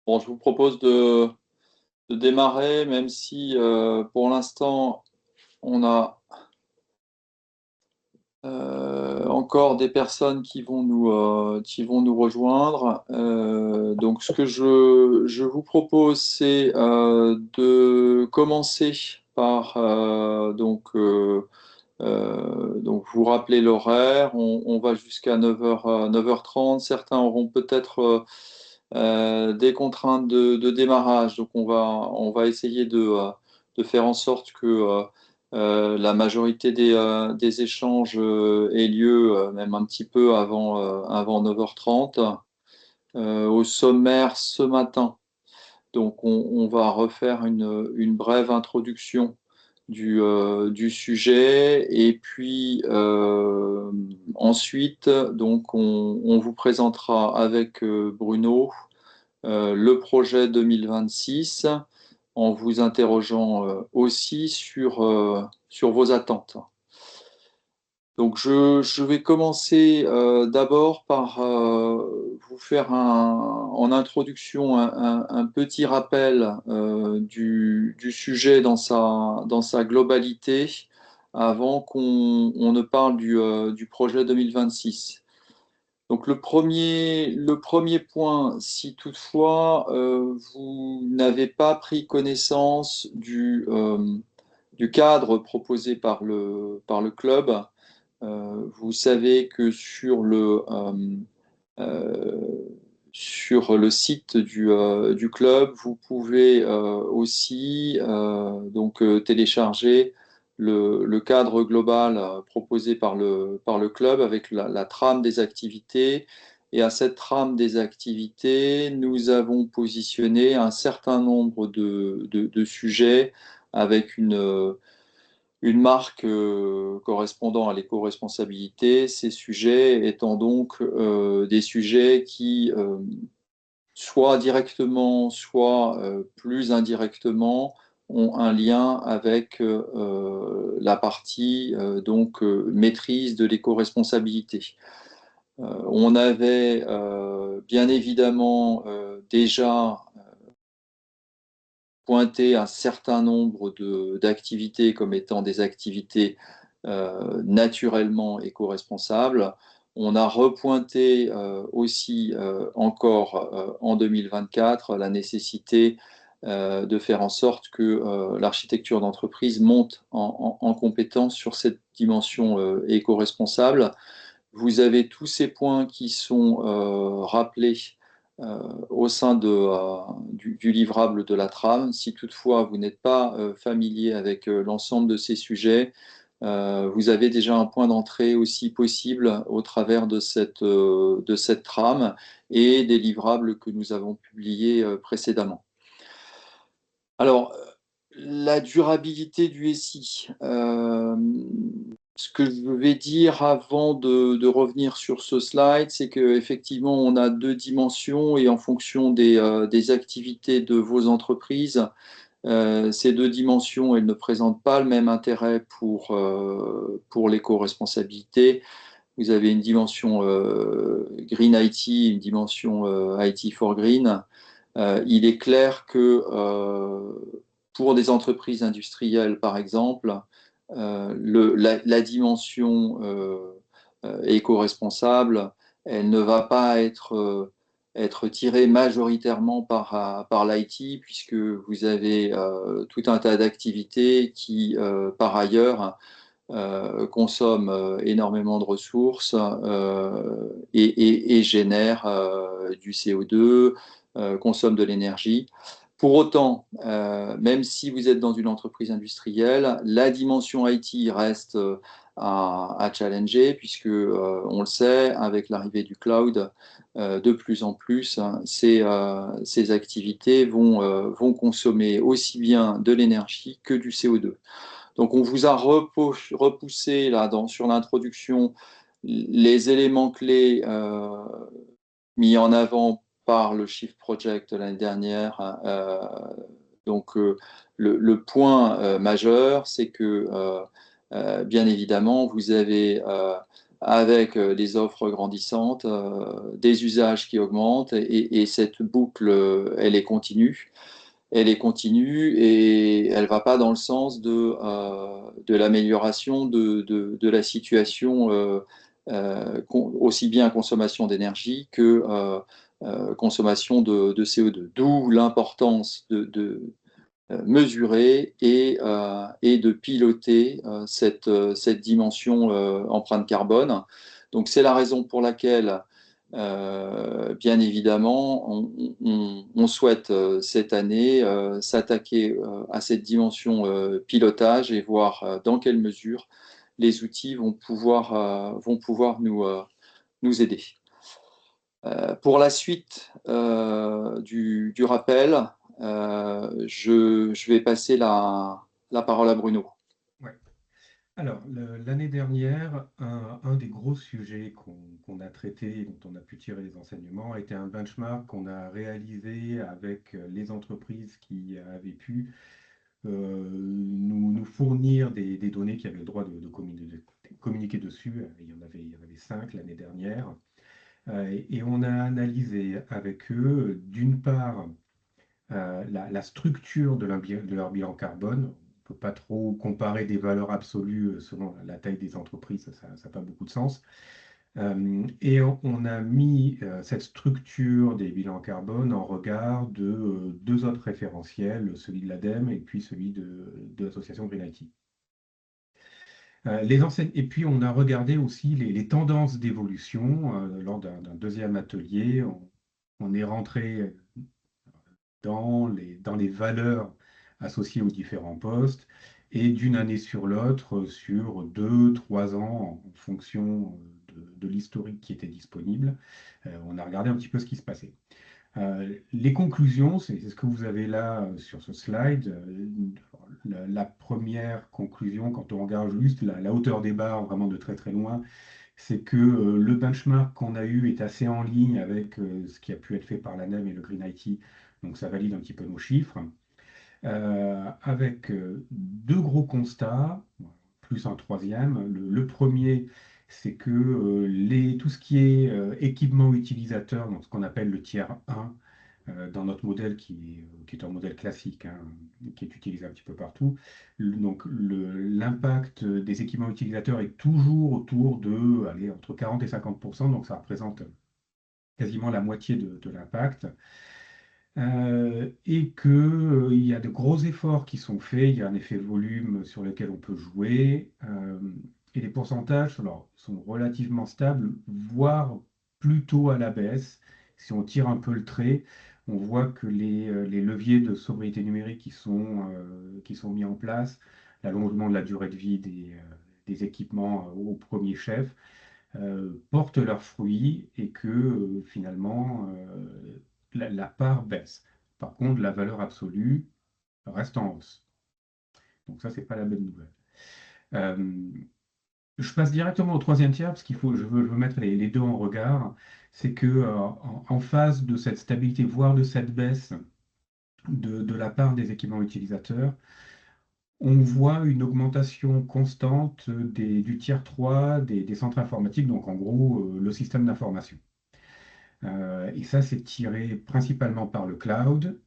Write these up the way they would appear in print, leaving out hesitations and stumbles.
Bon, je vous propose de démarrer, même si pour l'instant, on a encore des personnes qui vont nous rejoindre. Donc, ce que je vous propose, c'est de commencer par donc vous rappelez l'horaire. On va jusqu'à 9h30. Certains auront peut-être des contraintes de démarrage. Donc, on va essayer de faire en sorte que la majorité des échanges aient lieu même un petit peu avant 9h30. Au sommaire ce matin, donc on va refaire une brève introduction du sujet et puis ensuite, donc on vous présentera avec Bruno le projet 2026 en vous interrogeant aussi sur vos attentes. Donc, je vais commencer d'abord par vous faire en introduction un petit rappel du sujet dans sa globalité avant qu'on ne parle du projet 2026. Donc le premier point, si toutefois vous n'avez pas pris connaissance du cadre proposé par le club, vous savez que euh, sur le site du club, vous pouvez aussi télécharger le cadre global proposé par le club avec la trame des activités. Et à cette trame des activités, nous avons positionné un certain nombre de sujets avec une marque correspondant à l'éco-responsabilité, ces sujets étant donc des sujets qui, soit directement, soit plus indirectement, ont un lien avec la partie maîtrise de l'éco-responsabilité. On avait bien évidemment déjà pointé un certain nombre d'activités comme étant des activités naturellement éco-responsables. On a repointé aussi encore en 2024 la nécessité de faire en sorte que l'architecture d'entreprise monte en compétence sur cette dimension éco-responsable. Vous avez tous ces points qui sont rappelés au sein du livrable de la trame. Si toutefois vous n'êtes pas familier avec l'ensemble de ces sujets, vous avez déjà un point d'entrée aussi possible au travers de cette trame et des livrables que nous avons publiés précédemment. Alors, la durabilité du SI. Ce que je vais dire avant de revenir sur ce slide, c'est qu'effectivement, on a deux dimensions et en fonction des activités de vos entreprises, ces deux dimensions, elles ne présentent pas le même intérêt pour l'éco-responsabilité. Vous avez une dimension Green IT, une dimension IT for Green. Il est clair que pour des entreprises industrielles, par exemple, la dimension éco-responsable, elle ne va pas être tirée majoritairement par l'IT, puisque vous avez tout un tas d'activités qui, par ailleurs, consomment énormément de ressources et génèrent du CO2, consomment de l'énergie. Pour autant, même si vous êtes dans une entreprise industrielle, la dimension IT reste à challenger, puisque on le sait, avec l'arrivée du cloud, de plus en plus, hein, ces activités vont consommer aussi bien de l'énergie que du CO2. Donc, on vous a repoussé là, sur l'introduction les éléments clés mis en avant par le Shift Project l'année dernière. Le point majeur, c'est que bien évidemment, vous avez avec des offres grandissantes, des usages qui augmentent, et cette boucle, elle est continue. Elle est continue et elle ne va pas dans le sens de l'amélioration de la situation, aussi bien consommation d'énergie que consommation de CO2. D'où l'importance de mesurer et de piloter cette dimension empreinte carbone. Donc c'est la raison pour laquelle, bien évidemment, on souhaite cette année s'attaquer à cette dimension pilotage et voir dans quelle mesure les outils vont pouvoir nous aider. Pour la suite du rappel, je vais passer la parole à Bruno. Ouais. Alors, l'année dernière, un des gros sujets qu'on a traité, dont on a pu tirer les enseignements, était un benchmark qu'on a réalisé avec les entreprises qui avaient pu nous fournir des données qui avaient le droit de communiquer dessus. Il y en avait 5 l'année dernière. Et on a analysé avec eux, d'une part, la structure de leur bilan carbone. On ne peut pas trop comparer des valeurs absolues selon la taille des entreprises, ça n'a pas beaucoup de sens. Et on a mis cette structure des bilans carbone en regard de deux autres référentiels, celui de l'ADEME et puis celui de l'association Green IT. Et puis on a regardé aussi les tendances d'évolution lors d'un deuxième atelier. On est rentré dans les valeurs associées aux différents postes et d'une année sur l'autre, sur 2, 3 ans, en fonction de l'historique qui était disponible, on a regardé un petit peu ce qui se passait. Les conclusions, c'est ce que vous avez là sur ce slide. La première conclusion, quand on regarde juste la hauteur des barres, vraiment de très très loin, c'est que le benchmark qu'on a eu est assez en ligne avec ce qui a pu être fait par l'ANEM et le Green IT, donc ça valide un petit peu nos chiffres. Avec deux gros constats, plus un troisième. Le premier, c'est que tout ce qui est équipement utilisateur, donc ce qu'on appelle le tiers 1, dans notre modèle qui est un modèle classique, hein, qui est utilisé un petit peu partout. Donc l'impact des équipements utilisateurs est toujours autour de, allez, entre 40 et 50%, donc ça représente quasiment la moitié de l'impact. Et qu'il y a de gros efforts qui sont faits, il y a un effet volume sur lequel on peut jouer, et les pourcentages alors, sont relativement stables, voire plutôt à la baisse. Si on tire un peu le trait, on voit que les leviers de sobriété numérique qui sont mis en place, l'allongement de la durée de vie des équipements au premier chef, portent leurs fruits et que finalement la part baisse. Par contre, la valeur absolue reste en hausse. Donc ça, c'est pas la bonne nouvelle. Euh, je passe directement au troisième tiers parce je veux mettre les deux en regard. C'est que en face de cette stabilité, voire de cette baisse de la part des équipements utilisateurs, on voit une augmentation constante du tiers 3 des centres informatiques, donc en gros le système d'information. Et ça, c'est tiré principalement par le cloud.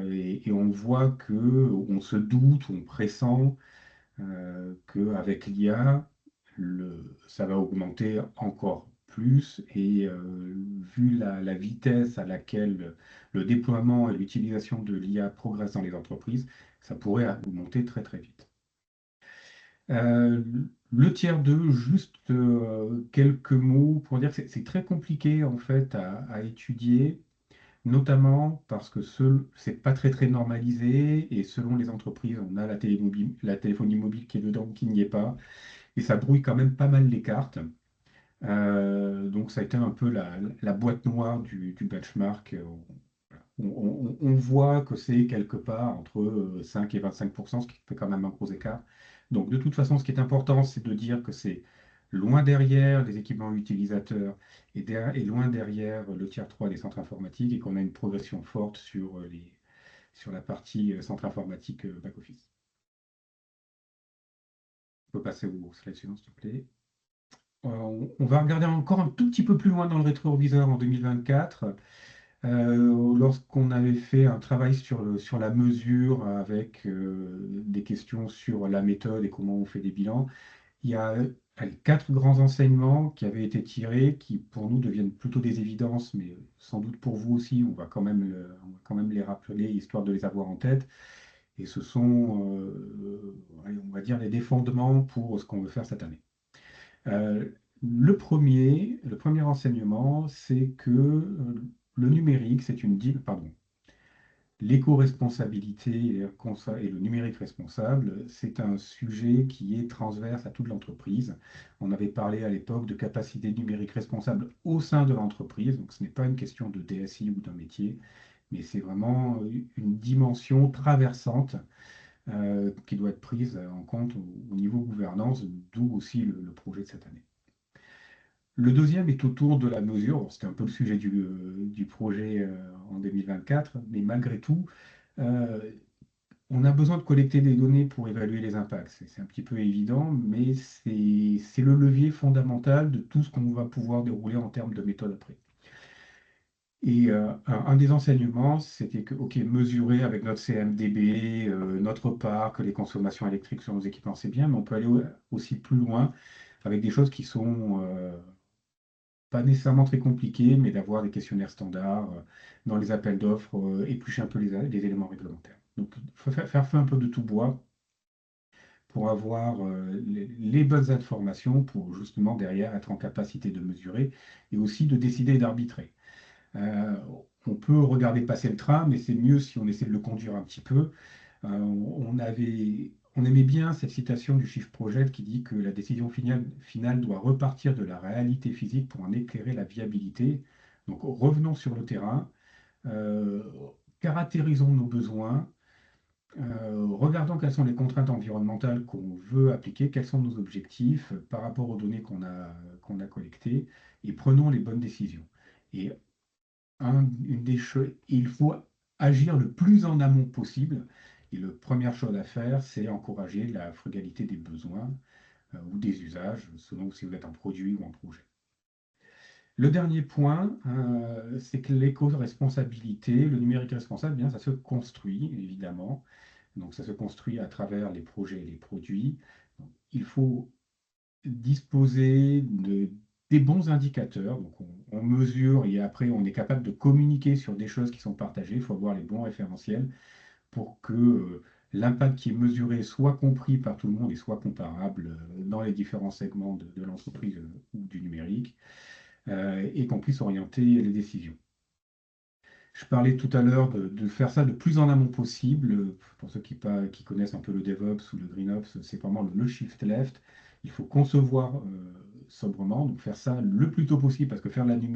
Et on voit que on se doute, on pressent qu'avec l'IA, ça va augmenter encore plus. Et vu la vitesse à laquelle le déploiement et l'utilisation de l'IA progressent dans les entreprises, ça pourrait augmenter très très vite. Euh, le tiers 2, juste quelques mots pour dire que c'est très compliqué en fait à étudier, notamment parce que c'est pas très très normalisé et selon les entreprises, on a la téléphonie mobile qui est dedans, qui n'y est pas, et ça brouille quand même pas mal les cartes. Donc ça a été un peu la boîte noire du benchmark. On voit que c'est quelque part entre 5 et 25%, ce qui fait quand même un gros écart. Donc de toute façon, ce qui est important, c'est de dire que c'est loin derrière les équipements utilisateurs et loin derrière le tiers 3 des centres informatiques et qu'on a une progression forte sur la partie centre informatique back-office. On peut passer au slide suivant, s'il te plaît. On va regarder encore un tout petit peu plus loin dans le rétroviseur en 2024, lorsqu'on avait fait un travail sur la mesure avec des questions sur la méthode et comment on fait des bilans. Il y a quatre grands enseignements qui avaient été tirés, qui pour nous deviennent plutôt des évidences, mais sans doute pour vous aussi, on va quand même les rappeler, histoire de les avoir en tête. Et ce sont, allez, on va dire, les des fondements pour ce qu'on veut faire cette année. Euh, le premier enseignement, c'est que le numérique, pardon, l'éco-responsabilité et le numérique responsable, c'est un sujet qui est transverse à toute l'entreprise. On avait parlé à l'époque de capacité numérique responsable au sein de l'entreprise, donc ce n'est pas une question de DSI ou d'un métier, mais c'est vraiment une dimension traversante qui doit être prise en compte au niveau gouvernance, d'où aussi le projet de cette année. Le deuxième est autour de la mesure. Bon, c'était un peu le sujet du projet en 2024, mais malgré tout, euh, on a besoin de collecter des données pour évaluer les impacts. C'est un petit peu évident, mais c'est le levier fondamental de tout ce qu'on va pouvoir dérouler en termes de méthode après. Et un des enseignements, c'était que, OK, mesurer avec notre CMDB, notre parc, les consommations électriques sur nos équipements, c'est bien, mais on peut aller aussi plus loin avec des choses qui sont pas nécessairement très compliquées, mais d'avoir des questionnaires standards dans les appels d'offres, éplucher un peu les éléments réglementaires. Donc, faire feu un peu de tout bois pour avoir les bonnes informations pour justement derrière être en capacité de mesurer et aussi de décider et d'arbitrer. Euh, on peut regarder passer le train, mais c'est mieux si on essaie de le conduire un petit peu. On aimait bien cette citation du Chiffre Project qui dit que la décision finale doit repartir de la réalité physique pour en éclairer la viabilité. Donc revenons sur le terrain, euh, caractérisons nos besoins, regardons quelles sont les contraintes environnementales qu'on veut appliquer, quels sont nos objectifs par rapport aux données qu'on a collectées et prenons les bonnes décisions. Et il faut agir le plus en amont possible. Et la première chose à faire, c'est encourager la frugalité des besoins ou des usages, selon si vous êtes un produit ou un projet. Le dernier point, c'est que l'éco-responsabilité, le numérique responsable, bien, ça se construit, évidemment. Donc, ça se construit à travers les projets et les produits. Donc, il faut disposer des bons indicateurs. Donc, on mesure et après, on est capable de communiquer sur des choses qui sont partagées. Il faut avoir les bons référentiels pour que l'impact qui est mesuré soit compris par tout le monde et soit comparable dans les différents segments de l'entreprise ou du numérique et qu'on puisse orienter les décisions. Je parlais tout à l'heure de faire ça le plus en amont possible. Pour ceux qui connaissent un peu le DevOps ou le GreenOps, c'est vraiment le shift left. Il faut concevoir sobrement, donc faire ça le plus tôt possible, parce que faire du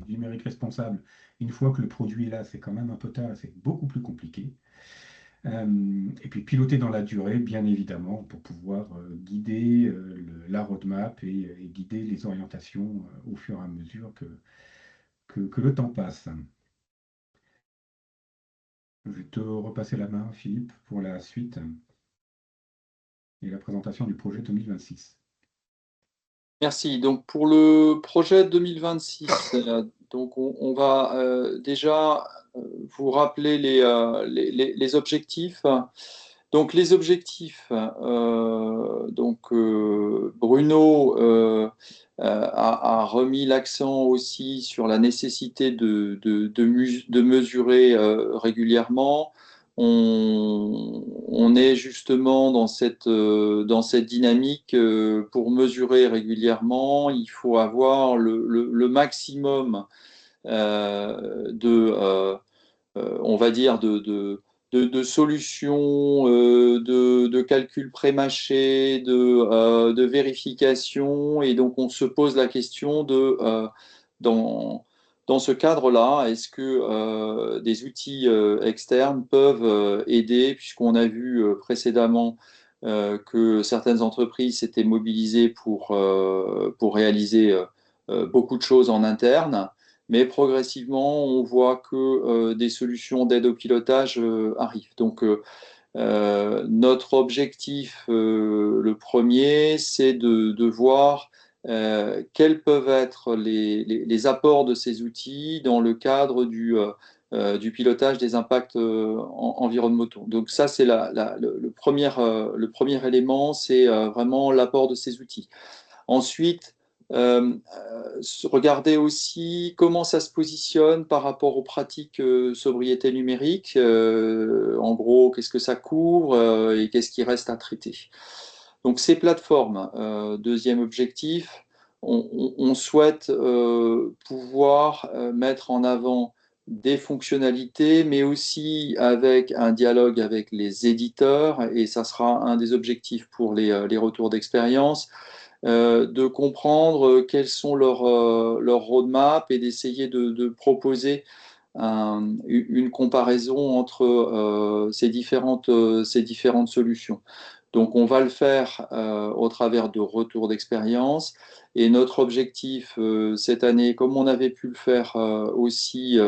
numérique responsable, une fois que le produit est là, c'est quand même un peu tard, c'est beaucoup plus compliqué. Et puis piloter dans la durée, bien évidemment, pour pouvoir guider la roadmap et guider les orientations au fur et à mesure que le temps passe. Je vais te repasser la main, Philippe, pour la suite et la présentation du projet 2026. Merci. Donc pour le projet 2026, donc on va déjà vous rappeler les objectifs. Donc les objectifs, Bruno a remis l'accent aussi sur la nécessité de mesurer régulièrement. On est justement dans cette dynamique pour mesurer régulièrement. Il faut avoir le maximum on va dire, de solutions, de calculs prémâchés, de vérification. Et donc, on se pose la question dans, dans ce cadre-là, est-ce que des outils externes peuvent aider, puisqu'on a vu précédemment que certaines entreprises s'étaient mobilisées pour réaliser beaucoup de choses en interne. Mais progressivement, on voit que des solutions d'aide au pilotage arrivent. Donc, Notre objectif, le premier, c'est de voir quels peuvent être les apports de ces outils dans le cadre du pilotage des impacts environnementaux. Donc ça, c'est le premier élément, c'est vraiment l'apport de ces outils. Ensuite, regarder aussi comment ça se positionne par rapport aux pratiques sobriété numérique. En gros, qu'est-ce que ça couvre et qu'est-ce qui reste à traiter. Donc ces plateformes, deuxième objectif, on souhaite pouvoir mettre en avant des fonctionnalités, mais aussi avec un dialogue avec les éditeurs, et ça sera un des objectifs pour les retours d'expérience, de comprendre quels sont leurs roadmaps et d'essayer de proposer une comparaison entre ces différentes solutions. Donc, on va le faire au travers de retours d'expérience. Et notre objectif cette année, comme on avait pu le faire aussi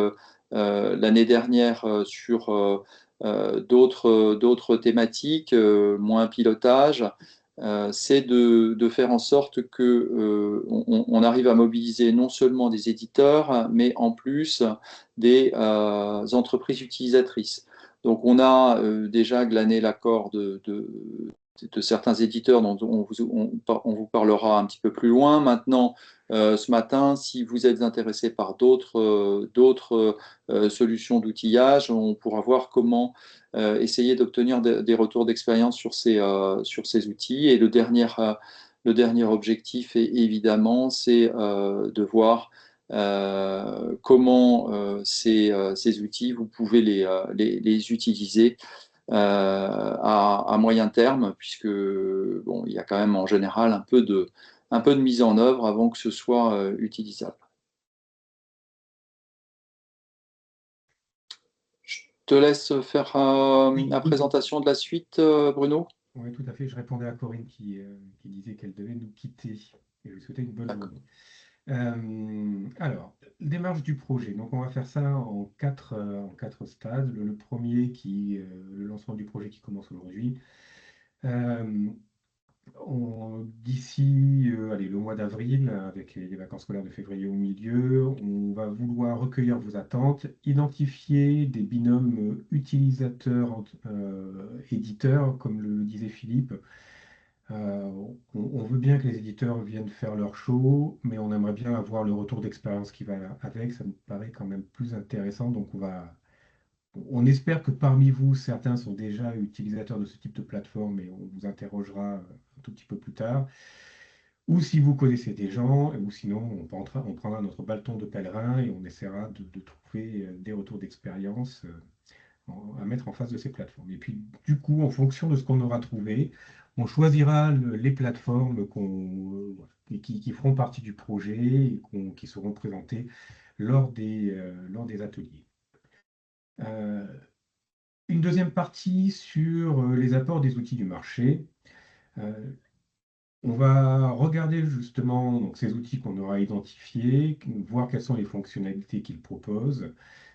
l'année dernière sur d'autres thématiques, moins pilotage, c'est de faire en sorte que on arrive à mobiliser non seulement des éditeurs, mais en plus des entreprises utilisatrices. Donc, on a déjà glané l'accord de certains éditeurs dont on vous parlera un petit peu plus loin. Maintenant, ce matin, si vous êtes intéressé par d'autres solutions d'outillage, on pourra voir comment essayer d'obtenir des retours d'expérience sur ces outils. Et le dernier objectif, évidemment, c'est de voir comment ces outils, vous pouvez les utiliser à moyen terme, puisque bon, il y a quand même en général un peu de mise en œuvre avant que ce soit utilisable. Je te laisse faire Oui, la oui, présentation de la suite, Bruno. oui, tout à fait. Je répondais à Corinne qui disait qu'elle devait nous quitter et je lui souhaitais une bonne D'accord. journée. Alors, démarche du projet. Donc, on va faire ça en quatre stades. Le premier le lancement du projet qui commence aujourd'hui. Euh, D'ici allez, le mois d'avril, avec les vacances scolaires de février au milieu, on va vouloir recueillir vos attentes, identifier des binômes utilisateurs-éditeurs, comme le disait Philippe. Euh, on veut bien que les éditeurs viennent faire leur show, mais on aimerait bien avoir le retour d'expérience qui va avec. Ça me paraît quand même plus intéressant. Donc on espère que parmi vous, certains sont déjà utilisateurs de ce type de plateforme et on vous interrogera un tout petit peu plus tard. Ou si vous connaissez des gens, ou sinon on prendra notre bâton de pèlerin et on essaiera de trouver des retours d'expérience à mettre en face de ces plateformes. Et puis, du coup, en fonction de ce qu'on aura trouvé, on choisira les plateformes qui feront partie du projet et qui seront présentées lors des ateliers. Euh, une deuxième partie sur les apports des outils du marché. Euh, on va regarder justement donc, ces outils qu'on aura identifiés, voir quelles sont les fonctionnalités qu'ils proposent,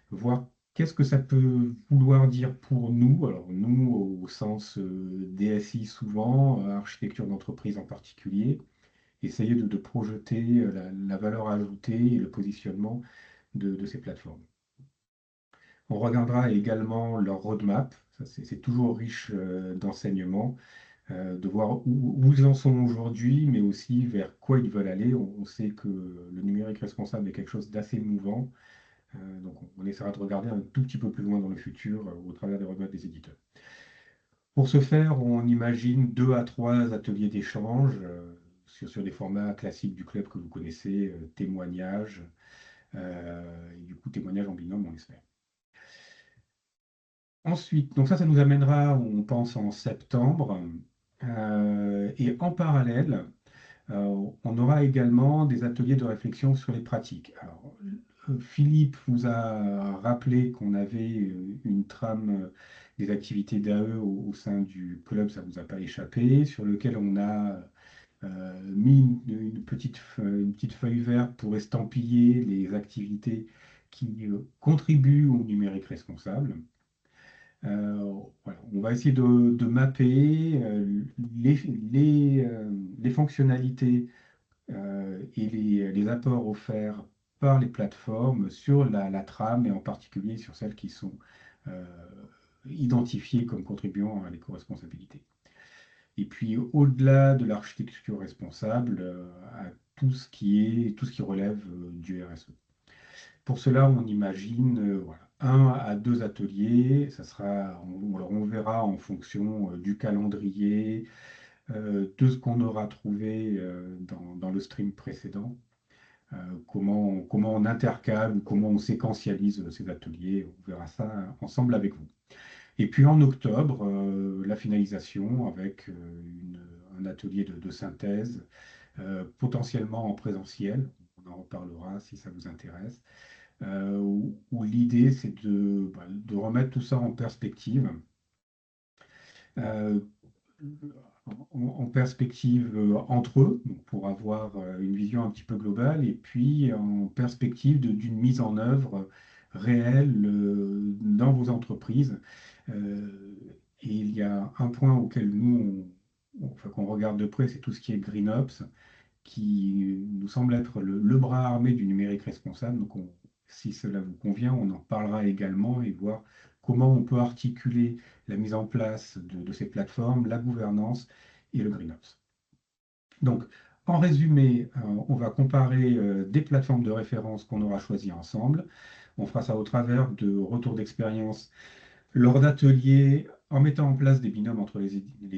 voir qu'est-ce que ça peut vouloir dire pour nous, alors nous au sens DSI souvent, architecture d'entreprise en particulier, essayer de projeter la valeur ajoutée et le positionnement de ces plateformes. On regardera également leur roadmap, ça, c'est toujours riche d'enseignements, de voir où ils en sont aujourd'hui, mais aussi vers quoi ils veulent aller. On sait que le numérique responsable est quelque chose d'assez mouvant. Donc on essaiera de regarder un tout petit peu plus loin dans le futur au travers des roadmaps des éditeurs. Pour ce faire, on imagine 2 à 3 ateliers d'échange sur des formats classiques du club que vous connaissez, témoignages, et du coup témoignages en binôme, on espère. Ensuite, donc ça nous amènera, on pense, en septembre. Et en parallèle, on aura également des ateliers de réflexion sur les pratiques. Alors, Philippe vous a rappelé qu'on avait une trame des activités d'AE au sein du club, ça ne vous a pas échappé, sur lequel on a mis une petite feuille verte pour estampiller les activités qui contribuent au numérique responsable. Voilà. On va essayer de mapper les, les fonctionnalités et les apports offerts par les plateformes sur la trame et en particulier sur celles qui sont euh, identifiées comme contribuant à l'éco-responsabilité. Et puis au-delà de l'architecture responsable, à tout ce qui relève du RSE. Pour cela, on imagine voilà, 1 à 2 ateliers. Ça sera, alors on verra en fonction du calendrier, de ce qu'on aura trouvé dans le stream précédent, comment on intercale ou comment on séquentialise ces ateliers. On verra ça ensemble avec vous. Et puis en octobre, la finalisation avec un atelier de synthèse, potentiellement en présentiel. On en reparlera si ça vous intéresse. Où l'idée c'est de remettre tout ça en perspective, euh, en perspective entre eux, donc pour avoir une vision un petit peu globale, et puis en perspective d'une mise en œuvre réelle dans vos entreprises. Euh, et il y a un point auquel nous, enfin, qu'on regarde de près, c'est tout ce qui est GreenOps, qui nous semble être le bras armé du numérique responsable. Donc, si cela vous convient, on en parlera également et voir comment on peut articuler la mise en place de ces plateformes, la gouvernance et le GreenOps. Donc, en résumé, on va comparer des plateformes de référence qu'on aura choisies ensemble. On fera ça au travers de retours d'expérience lors d'ateliers, en mettant en place des binômes entre les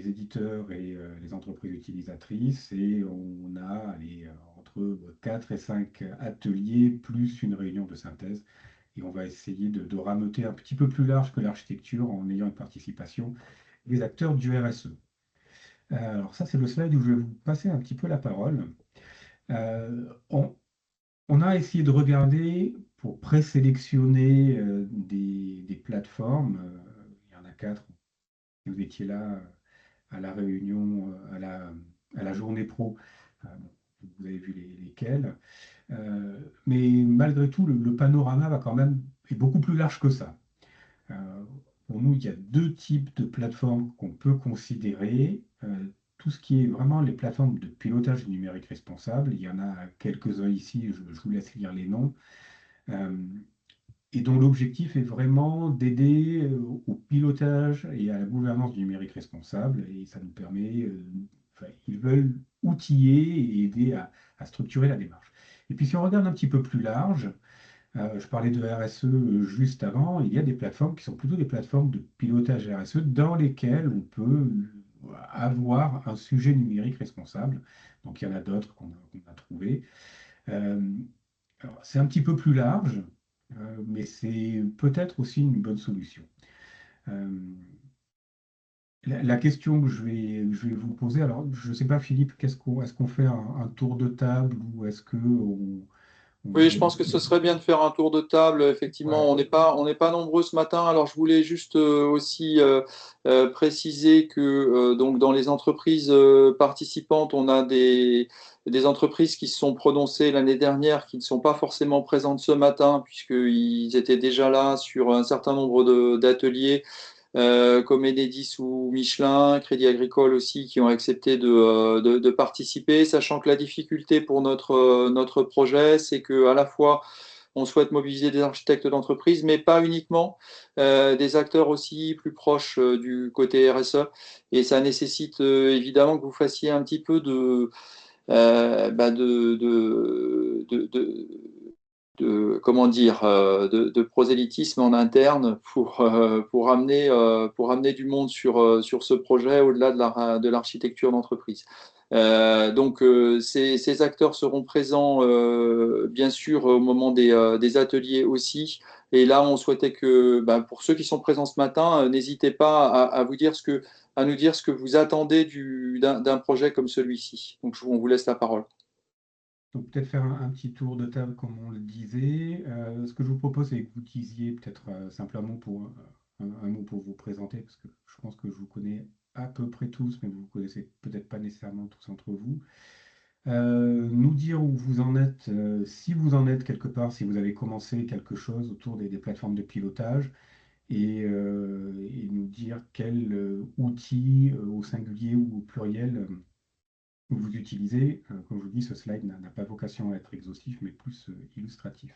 éditeurs et les entreprises utilisatrices, et on a entre 4 et 5 ateliers, plus une réunion de synthèse. Et on va essayer de rameuter un petit peu plus large que l'architecture en ayant une participation des acteurs du RSE. Alors ça, c'est le slide où je vais vous passer un petit peu la parole. Euh, on, on a essayé de regarder pour présélectionner des plateformes. Il y en a 4. Vous étiez là à la réunion, à la journée pro. Bon, vous avez vu lesquelles. Mais malgré tout, le panorama va quand même est beaucoup plus large que ça. Euh, pour nous, il y a 2 types de plateformes qu'on peut considérer. Tout ce qui est vraiment les plateformes de pilotage du numérique responsable. Il y en a quelques-uns ici, je vous laisse lire les noms. Euh, et dont l'objectif est vraiment d'aider au pilotage et à la gouvernance du numérique responsable. Et ça nous permet, enfin, ils veulent outiller et aider à structurer la démarche. Et puis si on regarde un petit peu plus large, je parlais de RSE juste avant, il y a des plateformes qui sont plutôt des plateformes de pilotage RSE dans lesquelles on peut avoir un sujet numérique responsable. Donc il y en a d'autres qu'on a trouvés. Euh, alors, c'est un petit peu plus large, mais c'est peut-être aussi une bonne solution. Euh, la question que je vais vous poser, alors je ne sais pas Philippe, est-ce qu'on fait un tour de table ou est-ce que Oui, je pense on- que ce serait bien de faire un tour de table. Effectivement, ouais, on n'est pas nombreux ce matin. Alors, je voulais juste aussi préciser que donc dans les entreprises participantes, on a des entreprises qui se sont prononcées l'année dernière, qui ne sont pas forcément présentes ce matin, puisqu'ils étaient déjà là sur un certain nombre d'ateliers comme Enedis ou Michelin, Crédit Agricole aussi, qui ont accepté de participer, sachant que la difficulté pour notre projet, c'est que à la fois on souhaite mobiliser des architectes d'entreprise, mais pas uniquement, des acteurs aussi plus proches du côté RSE. Et ça nécessite évidemment que vous fassiez un petit peu bah, comment dire, de prosélytisme en interne pour amener du monde sur ce projet au-delà de l'architecture d'entreprise. Ces acteurs seront présents bien sûr au moment des ateliers aussi. Et là, on souhaitait que, ben, pour ceux qui sont présents ce matin, n'hésitez pas à nous dire ce que vous attendez d'un projet comme celui-ci. Donc, on vous laisse la parole. donc peut-être faire un petit tour de table comme on le disait. Ce que je vous propose, c'est que vous disiez peut-être simplement pour un mot pour vous présenter, parce que je pense que je vous connais à peu près tous, mais vous ne vous connaissez peut-être pas nécessairement tous entre vous. Nous dire où vous en êtes, si vous en êtes quelque part, si vous avez commencé quelque chose autour des plateformes de pilotage, et nous dire quel outil au singulier ou au pluriel vous utilisez. Comme je vous dis, ce slide n'a pas vocation à être exhaustif, mais plus illustratif.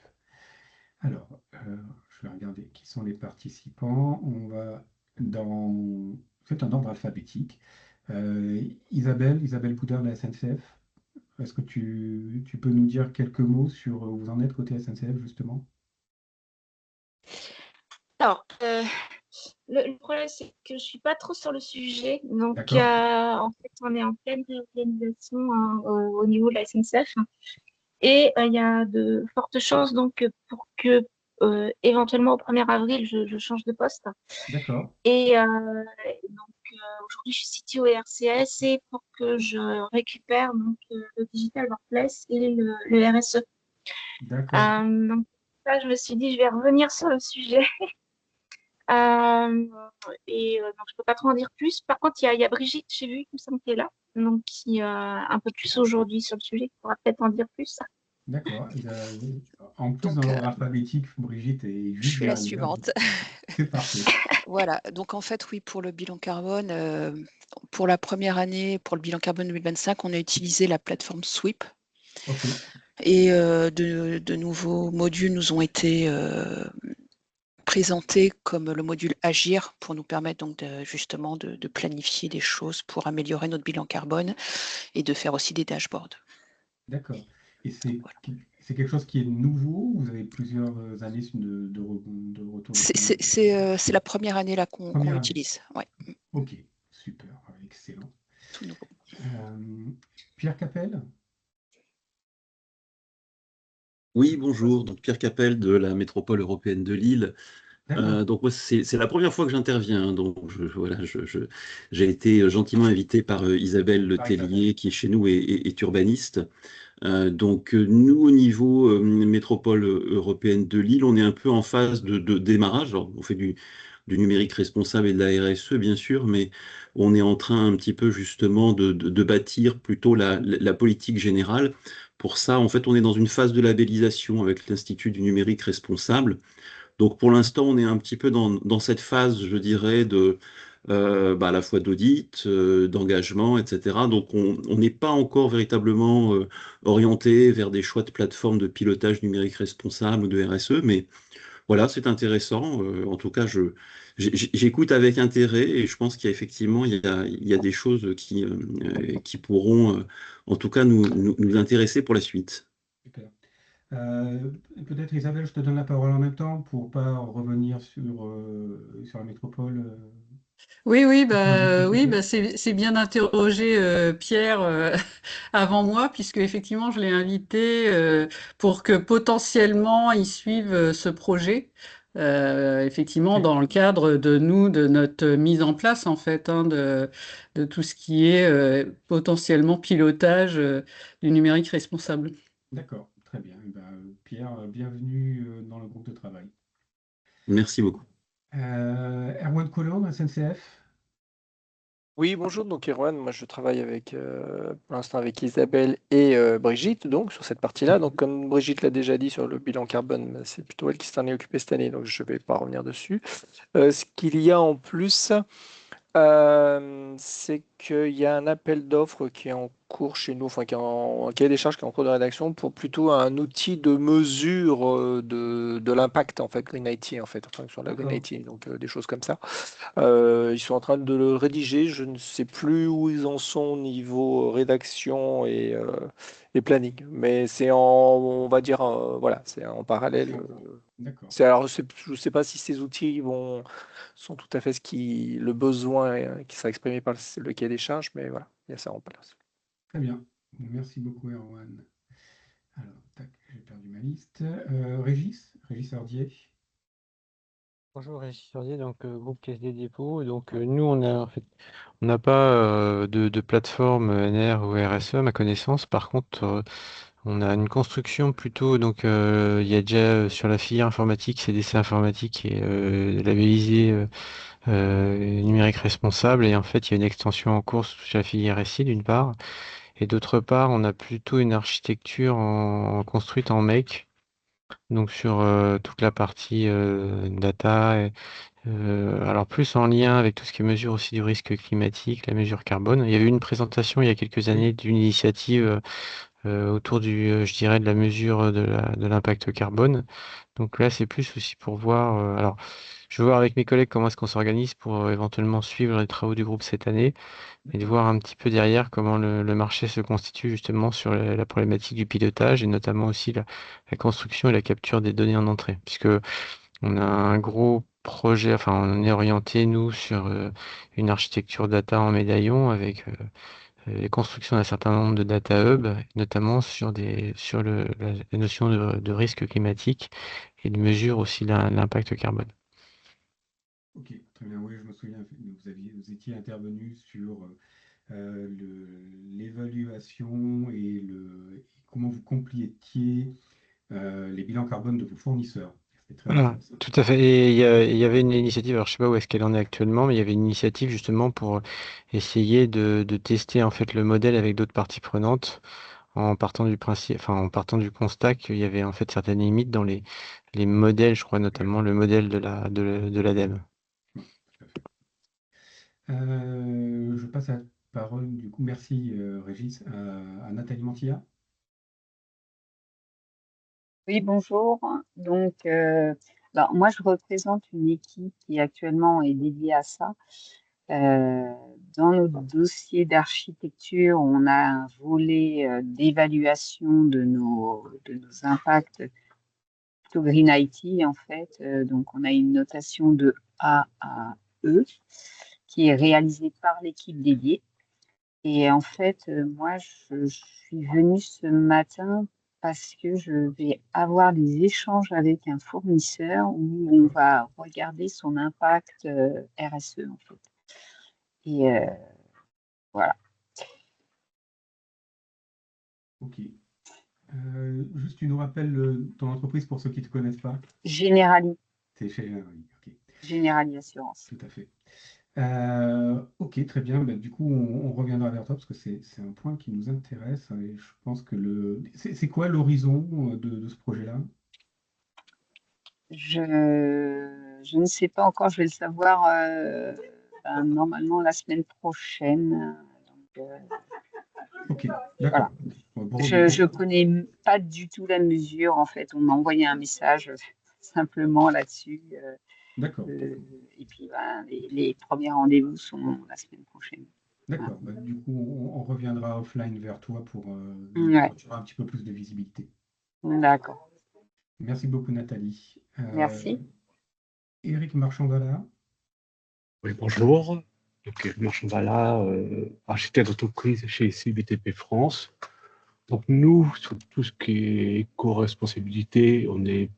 Alors, je vais regarder qui sont les participants. On va dans... C'est un ordre alphabétique. Isabelle Boudard de la SNCF, est-ce que tu peux nous dire quelques mots sur où vous en êtes côté SNCF, justement? Alors, le problème, c'est que je suis pas trop sur le sujet. Donc, D'accord, en fait, on est en pleine réorganisation hein, au niveau de la SNCF. Et il y a de fortes chances donc pour que éventuellement au 1er avril, je change de poste. d'accord, Et donc aujourd'hui, je suis CTO et RCS et pour que je récupère donc le Digital Workplace et le RSE. d'accord, Donc ça, je me suis dit, je vais revenir sur le sujet. Euh, donc je peux pas trop en dire plus. Par contre, il y a Brigitte, j'ai vu, qui me semble qu'elle est là, donc qui un peu plus aujourd'hui sur le sujet, qui pourra peut-être en dire plus. d'accord. En plus, dans Donc, l'ordre alphabétique, Brigitte est je juste suis la derrière. suivante. C'est parfait. Voilà. Donc, en fait, oui, pour le bilan carbone, pour la première année, pour le bilan carbone 2025, on a utilisé la plateforme Sweep. Ok, Et de nouveaux modules nous ont été présentés comme le module Agir pour nous permettre donc justement de planifier des choses pour améliorer notre bilan carbone et de faire aussi des dashboards. d'accord. Et Voilà. c'est quelque chose qui est nouveau? Vous avez plusieurs années de retour d'expérience? C'est la première année là qu'on Première année. l'utilise. Ouais, Ok, super, excellent. tout nouveau. Pierre Capel? Oui, bonjour. Donc Pierre Capel de la métropole européenne de Lille. D'accord, Donc moi, c'est la première fois que j'interviens, hein. Donc voilà, j'ai été gentiment invité par Isabelle Le par Isabelle. Tellier, qui est chez nous et est urbaniste. Donc nous, au niveau métropole européenne de Lille, on est un peu en phase de démarrage. Alors, on fait du numérique responsable et de la RSE, bien sûr, mais on est en train un petit peu justement de bâtir plutôt la politique générale. Pour ça, en fait, on est dans une phase de labellisation avec l'Institut du numérique responsable. Donc pour l'instant, on est un petit peu dans cette phase, je dirais, à la fois d'audit, d'engagement, etc. Donc on n'est pas encore véritablement orienté vers des choix de plateformes de pilotage numérique responsable ou de RSE, mais voilà, c'est intéressant. En tout cas, j'écoute avec intérêt et je pense qu'il y a effectivement il y a des choses qui pourront, en tout cas, nous intéresser pour la suite. Super. Euh, Peut-être Isabelle, je te donne la parole en même temps pour pas revenir sur la métropole. Oui, bah c'est bien d'interroger Pierre avant moi, puisque effectivement je l'ai invité pour que potentiellement il suive ce projet. Effectivement, Ok, dans le cadre de notre mise en place en fait, hein, de tout ce qui est potentiellement pilotage du numérique responsable. d'accord, très bien. Eh ben, Pierre, bienvenue dans le groupe de travail. Merci beaucoup. Erwan Collomb, SNCF. Oui, bonjour, donc Erwan, moi je travaille avec, pour l'instant avec Isabelle et Brigitte, donc sur cette partie-là. Donc comme Brigitte l'a déjà dit sur le bilan carbone, bah, c'est plutôt elle qui s'en est occupée cette année, donc je ne vais pas revenir dessus. Ce qu'il y a en plus, c'est qu'il y a un appel d'offres qui est en cours chez nous, enfin qui est un cahier des charges qui est en cours de rédaction pour plutôt un outil de mesure de l'impact en fait, Green IT en fait, enfin sur la Green D'accord, IT, donc des choses comme ça. Ils sont en train de le rédiger. Je ne sais plus où ils en sont au niveau rédaction et planning. Mais c'est on va dire, voilà, c'est en parallèle. c'est en cours. D'accord, Je ne sais pas si ces outils sont tout à fait le besoin qui sera exprimé par le cahier des charges, mais voilà, il y a ça en place. très bien. Merci beaucoup, Erwan. Alors, tac, j'ai perdu ma liste. Régis Ordier. Bonjour, Régis Sordier, donc groupe Caisse des dépôts. Donc nous, on a en fait, on n'a pas de plateforme NR ou RSE à ma connaissance. Par contre, on a une construction plutôt. Donc il y a déjà sur la filière informatique, CDC informatique et labellisé numérique responsable. Et en fait, il y a une extension en cours sur la filière SI d'une part, et d'autre part, on a plutôt une architecture construite en Make. Donc sur toute la partie data, alors plus en lien avec tout ce qui est mesure aussi du risque climatique, la mesure carbone. Il y avait eu une présentation il y a quelques années d'une initiative autour je dirais, de la mesure de l'impact carbone. Donc là, c'est plus aussi pour voir. Alors, je vais voir avec mes collègues comment est-ce qu'on s'organise pour éventuellement suivre les travaux du groupe cette année et de voir un petit peu derrière comment le marché se constitue justement sur la problématique du pilotage et notamment aussi la construction et la capture des données en entrée. Puisque on a un gros projet, enfin, on est orienté, nous, sur une architecture data en médaillon avec les constructions d'un certain nombre de data hubs, notamment sur la notion de risque climatique et de mesure aussi l'impact carbone. Ok, très bien. Oui, je me souviens, vous étiez intervenu sur l'évaluation et comment vous complétiez les bilans carbone de vos fournisseurs. C'était très Voilà, intéressant. tout à fait. Et il y avait une initiative, alors je sais pas où est-ce qu'elle en est actuellement, mais il y avait une initiative justement pour essayer de tester en fait le modèle avec d'autres parties prenantes en partant du principe, enfin en partant du constat qu'il y avait en fait certaines limites dans les modèles, je crois notamment le modèle de l'ADEME. Oui, tout à fait. Je passe la parole, du coup, merci Régis, à Nathalie Mantilla. Oui, bonjour. Donc, moi, je représente une équipe qui actuellement est dédiée à ça. Dans notre dossier d'architecture, on a un volet d'évaluation de nos impacts, plutôt Green IT en fait. Donc, on a une notation de A à E qui est réalisée par l'équipe dédiée. Et en fait, moi, je suis venue ce matin parce que je vais avoir des échanges avec un fournisseur où on va regarder son impact RSE en fait. Et voilà. Ok. Juste, tu nous rappelles ton entreprise pour ceux qui ne te connaissent pas. Generali, C'est chez ok, Generali Assurance. tout à fait. Ok, très bien. Ben, du coup, on reviendra vers toi parce que c'est un point qui nous intéresse et je pense que c'est quoi l'horizon de ce projet-là? Je ne sais pas encore, je vais le savoir normalement la semaine prochaine. Donc, Ok, voilà. d'accord. Je connais pas du tout la mesure. En fait, on m'a envoyé un message simplement là-dessus. D'accord. Et puis, ben, les premiers rendez-vous sont la semaine prochaine. D'accord. Bah, du coup, on reviendra offline vers toi pour Ouais, quand tu auras un petit peu plus de visibilité. d'accord. Merci beaucoup, Nathalie. Merci. Éric Marchand-Valla. Oui, bonjour. Donc, Eric Marchand-Valla, architecte d'entreprise chez CBTP France. Donc, nous, sur tout ce qui est éco-responsabilité, on n'est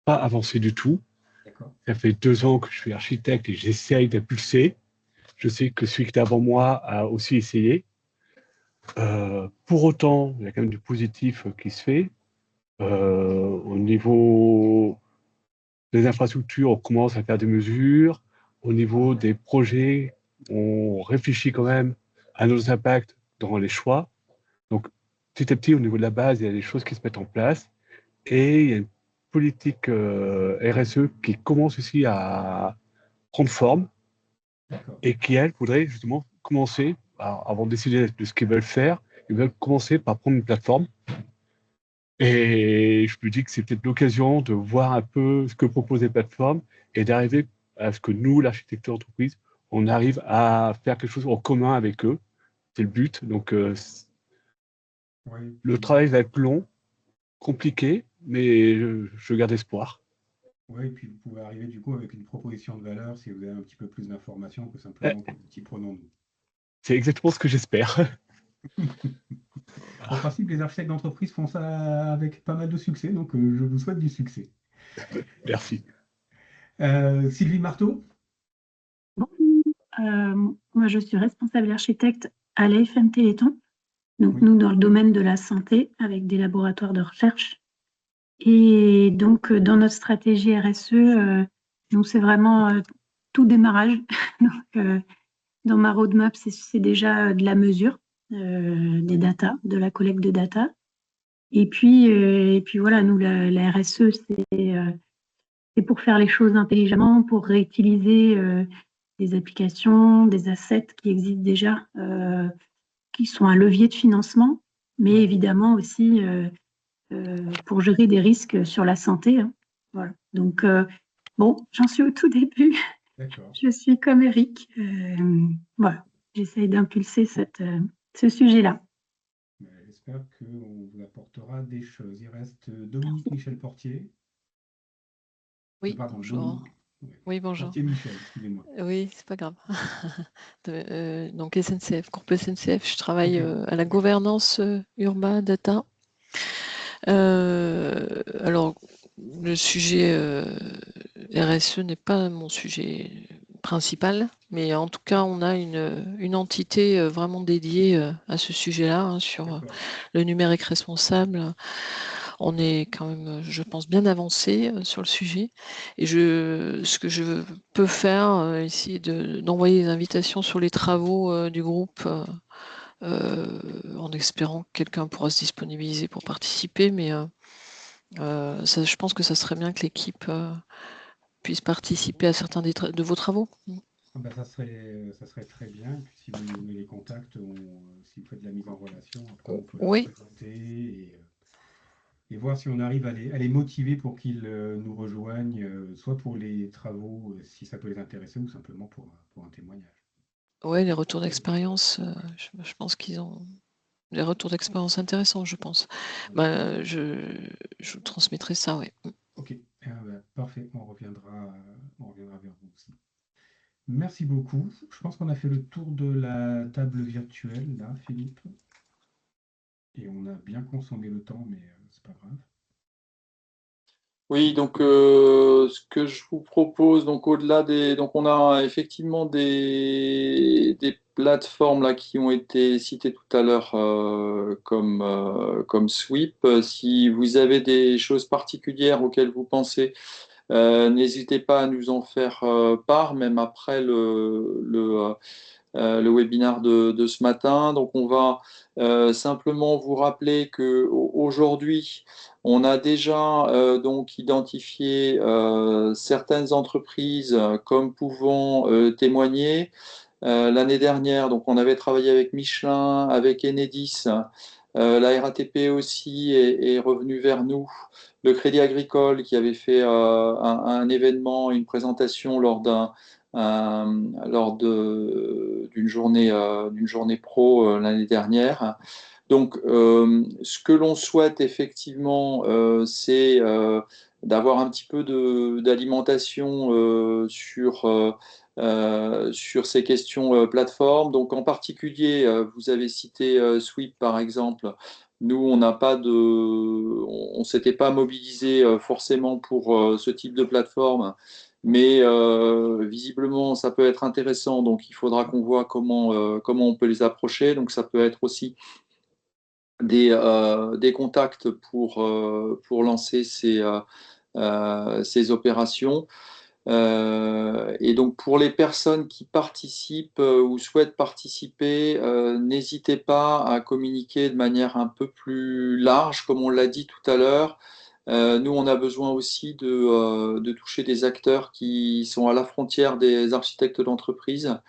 pas avancé du tout. D'accord. Ça fait 2 ans que je suis architecte et j'essaye d'impulser. Je sais que celui qui est avant moi a aussi essayé. Pour autant, il y a quand même du positif qui se fait. Au niveau des infrastructures, on commence à faire des mesures. Au niveau des projets, on réfléchit quand même à nos impacts dans les choix. Donc, petit à petit, au niveau de la base, il y a des choses qui se mettent en place. Et il y a une politique RSE qui commence aussi à prendre forme et qui, elle, voudrait justement commencer, avant de décider de ce qu'ils veulent faire, ils veulent commencer par prendre une plateforme. Et je me dis que c'est peut-être l'occasion de voir un peu ce que proposent les plateformes et d'arriver à ce que nous, l'architecture d'entreprise, on arrive à faire quelque chose en commun avec eux. C'est le but. Donc, Oui, le travail va être long, compliqué, mais je garde espoir. oui, puis vous pouvez arriver du coup avec une proposition de valeur si vous avez un petit peu plus d'informations que Euh, simplement que petit prenons-nous. C'est exactement ce que j'espère. En principe, les architectes d'entreprise font ça avec pas mal de succès, donc je vous souhaite du succès. Merci. Sylvie Marteau. Moi, je suis responsable architecte à l'AFM Téléthon, donc Oui. nous dans le domaine de la santé avec des laboratoires de recherche. Et donc dans notre stratégie RSE, nous c'est vraiment tout démarrage. Donc, dans ma roadmap, c'est déjà de la mesure, des data, de la collecte de data. Et puis voilà, nous, la RSE, c'est pour faire les choses intelligemment, pour réutiliser des applications, des assets qui existent déjà, qui sont un levier de financement, mais évidemment aussi pour gérer des risques sur la santé. Hein. Voilà. Donc, bon, j'en suis au tout début. D'accord. Je suis comme Eric. Voilà, j'essaye d'impulser ce sujet-là. J'espère qu'on vous apportera des choses. Il reste Dominique Michel-Portier. Oui, Pardon, bonjour. Dominique. Oui, bonjour. Portier-Michel, excusez-moi. Oui, c'est pas grave. Donc SNCF, groupe SNCF, je travaille à la gouvernance urbain data. Alors, le sujet RSE n'est pas mon sujet principal, mais en tout cas, on a une entité vraiment dédiée à ce sujet-là, hein, sur le numérique responsable. On est quand même, je pense, bien avancé sur le sujet. Et ce que je peux faire, essayer d'envoyer des invitations sur les travaux du groupe, en espérant que quelqu'un pourra se disponibiliser pour participer. Mais je pense que ça serait bien que l'équipe puisse participer à certains de vos travaux. Ça serait très bien. Et puis, si vous nous donnez les contacts, si vous faites de la mise en relation, après on peut leur présenter et voir si on arrive à les motiver pour qu'ils nous rejoignent, soit pour les travaux, si ça peut les intéresser, ou simplement pour un témoignage. Oui, les retours d'expérience, je pense qu'ils ont des retours d'expérience intéressants, je pense. Je vous transmettrai ça, oui. Ok, parfait, on reviendra vers vous aussi. Merci beaucoup. Je pense qu'on a fait le tour de la table virtuelle, là, Philippe. Et on a bien consommé le temps, mais c'est pas grave. Oui, donc ce que je vous propose, donc au-delà donc on a effectivement des plateformes là qui ont été citées tout à l'heure comme Sweep. Si vous avez des choses particulières auxquelles vous pensez, n'hésitez pas à nous en faire part, même après le webinaire de ce matin. Donc, on va simplement vous rappeler qu'aujourd'hui, on a déjà donc identifié certaines entreprises comme pouvant témoigner. L'année dernière, donc, on avait travaillé avec Michelin, avec Enedis. La RATP aussi est revenue vers nous. Le Crédit Agricole qui avait fait un événement, une présentation lors d'une journée pro l'année dernière. Donc, ce que l'on souhaite effectivement, c'est d'avoir un petit peu d'alimentation sur ces questions plateformes. Donc, en particulier, vous avez cité Sweep par exemple. Nous, on s'était pas mobilisé forcément pour ce type de plateforme, mais visiblement, ça peut être intéressant. Donc, il faudra qu'on voit comment on peut les approcher. Donc, ça peut être aussi des contacts pour lancer ces opérations. Et donc pour les personnes qui participent ou souhaitent participer, n'hésitez pas à communiquer de manière un peu plus large, comme on l'a dit tout à l'heure. Nous, on a besoin aussi de toucher des acteurs qui sont à la frontière des architectes d'entreprise.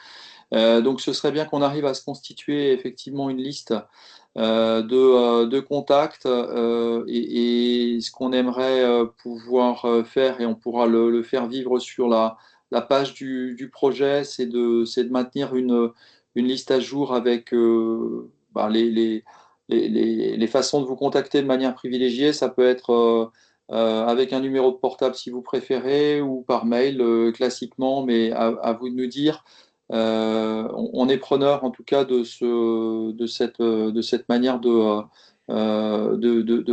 Donc ce serait bien qu'on arrive à se constituer effectivement une liste de contacts et ce qu'on aimerait pouvoir faire, et on pourra le faire vivre sur la page du projet, c'est de maintenir une liste à jour avec les façons de vous contacter de manière privilégiée. Ça peut être avec un numéro de portable si vous préférez, ou par mail classiquement, mais à vous de nous dire. On est preneur en tout cas de cette manière de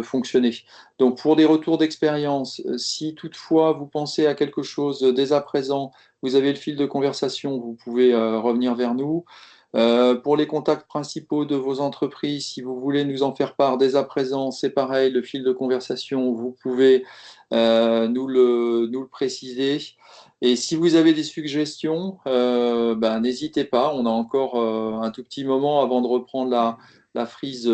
fonctionner. Donc pour des retours d'expérience, si toutefois vous pensez à quelque chose dès à présent, vous avez le fil de conversation, vous pouvez revenir vers nous. Pour les contacts principaux de vos entreprises, si vous voulez nous en faire part dès à présent, c'est pareil, le fil de conversation, vous pouvez nous le préciser. Et si vous avez des suggestions, n'hésitez pas. On a encore un tout petit moment avant de reprendre la frise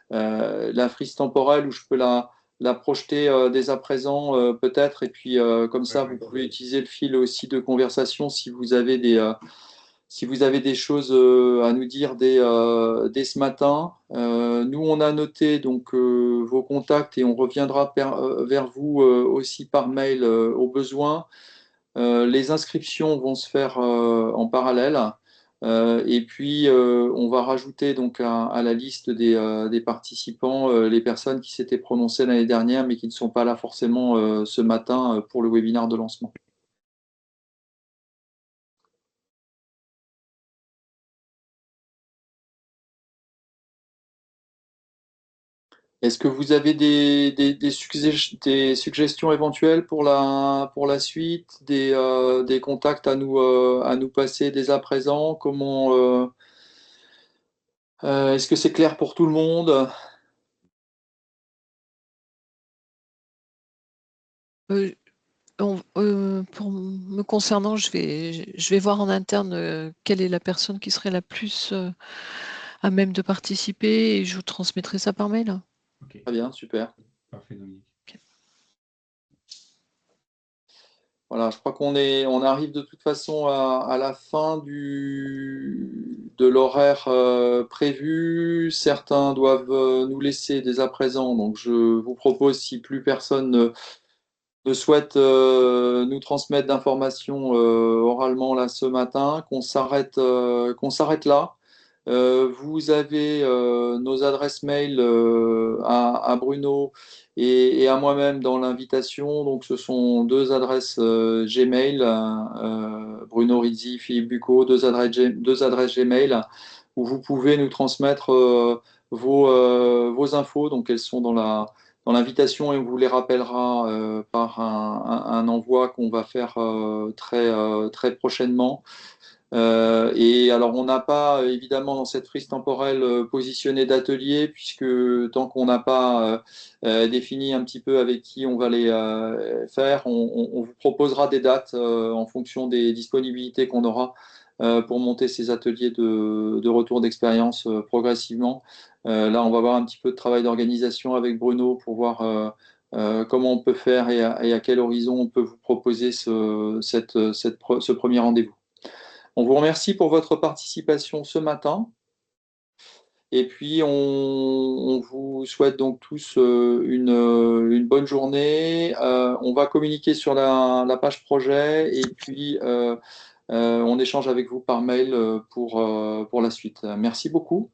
la frise temporelle où je peux la projeter dès à présent peut-être, et puis comme ça vous pouvez utiliser le fil aussi de conversation si vous avez des choses à nous dire dès ce matin. Nous, on a noté donc vos contacts et on reviendra vers vous aussi par mail au besoin. Les inscriptions vont se faire en parallèle. Et puis, on va rajouter donc à la liste des participants les personnes qui s'étaient prononcées l'année dernière, mais qui ne sont pas là forcément ce matin pour le webinaire de lancement. Est-ce que vous avez des suggestions éventuelles pour la suite, des contacts à nous passer dès à présent? Est-ce que c'est clair pour tout le monde? Pour me concernant, je vais voir en interne quelle est la personne qui serait la plus à même de participer et je vous transmettrai ça par mail. Ok, Très bien, super. parfait, Dominique. Voilà, je crois on arrive de toute façon à la fin de l'horaire prévu. Certains doivent nous laisser dès à présent. Donc, je vous propose, si plus personne ne souhaite nous transmettre d'informations oralement là ce matin, qu'on s'arrête là. Vous avez nos adresses mail à Bruno et à moi-même dans l'invitation. Donc, ce sont deux adresses Gmail, Bruno Rizzi, Philippe Bucco, deux adresses Gmail où vous pouvez nous transmettre vos infos. Donc, elles sont dans l'invitation et on vous les rappellera par un envoi qu'on va faire très prochainement. Et alors, on n'a pas, évidemment, dans cette frise temporelle positionné d'atelier, puisque tant qu'on n'a pas défini un petit peu avec qui on va les faire, on vous proposera des dates en fonction des disponibilités qu'on aura pour monter ces ateliers de retour d'expérience progressivement. Là, on va avoir un petit peu de travail d'organisation avec Bruno pour voir comment on peut faire et à quel horizon on peut vous proposer ce premier rendez-vous. On vous remercie pour votre participation ce matin. Et puis, on vous souhaite donc tous une bonne journée. On va communiquer sur la page projet et puis on échange avec vous par mail pour la suite. Merci beaucoup.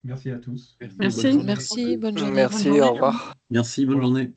Merci à tous. Merci. Merci, bonne journée. Merci, au revoir. Merci, bonne journée.